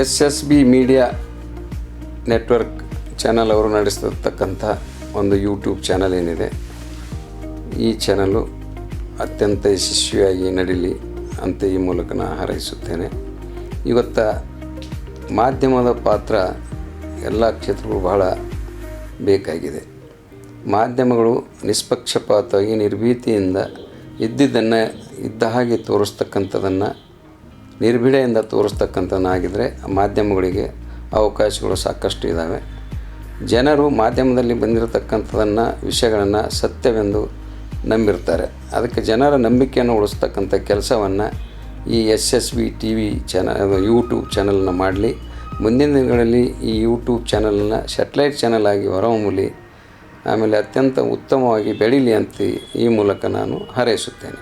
SSB media network channel ಅವರು ನಡೆಸತಕ್ಕಂಥ ಒಂದು YouTube channel ಏನಿದೆ, ಈ ಚಾನಲು ಅತ್ಯಂತ ಯಶಸ್ವಿಯಾಗಿ ನಡೀಲಿ ಅಂತ ಈ ಮೂಲಕ ನಾನು ಹಾರೈಸುತ್ತೇನೆ. ಇವತ್ತು ಮಾಧ್ಯಮದ ಪಾತ್ರ ಎಲ್ಲ ಕ್ಷೇತ್ರಗಳು ಬಹಳ ಬೇಕಾಗಿದೆ. ಮಾಧ್ಯಮಗಳು ನಿಷ್ಪಕ್ಷಪಾತವಾಗಿ ನಿರ್ಭೀತಿಯಿಂದ ಇದ್ದಿದ್ದನ್ನು ಇದ್ದ ಹಾಗೆ ತೋರಿಸ್ತಕ್ಕಂಥದ್ದನ್ನು ನಿರ್ಭೀಡೆಯಿಂದ ತೋರಿಸ್ತಕ್ಕಂಥದ್ದಾಗಿದ್ದರೆ ಮಾಧ್ಯಮಗಳಿಗೆ ಅವಕಾಶಗಳು ಸಾಕಷ್ಟು ಇದ್ದಾವೆ. ಜನರು ಮಾಧ್ಯಮದಲ್ಲಿ ಬಂದಿರತಕ್ಕಂಥದ್ದನ್ನು ವಿಷಯಗಳನ್ನು ಸತ್ಯವೆಂದು ನಂಬಿರ್ತಾರೆ. ಅದಕ್ಕೆ ಜನರ ನಂಬಿಕೆಯನ್ನು ಉಳಿಸ್ತಕ್ಕಂಥ ಕೆಲಸವನ್ನು ಈ SSB TV ಚಾನಲ್ ಯೂಟ್ಯೂಬ್ ಚಾನಲನ್ನು ಮಾಡಲಿ. ಮುಂದಿನ ದಿನಗಳಲ್ಲಿ ಈ ಯೂಟ್ಯೂಬ್ ಚಾನಲನ್ನು ಸ್ಯಾಟಲೈಟ್ ಚಾನಲ್ ಆಗಿ ಹೊರಹೊಮ್ಮಲಿ, ಆಮೇಲೆ ಅತ್ಯಂತ ಉತ್ತಮವಾಗಿ ಬೆಳೀಲಿ ಅಂತ ಈ ಮೂಲಕ ನಾನು ಹಾರೈಸುತ್ತೇನೆ.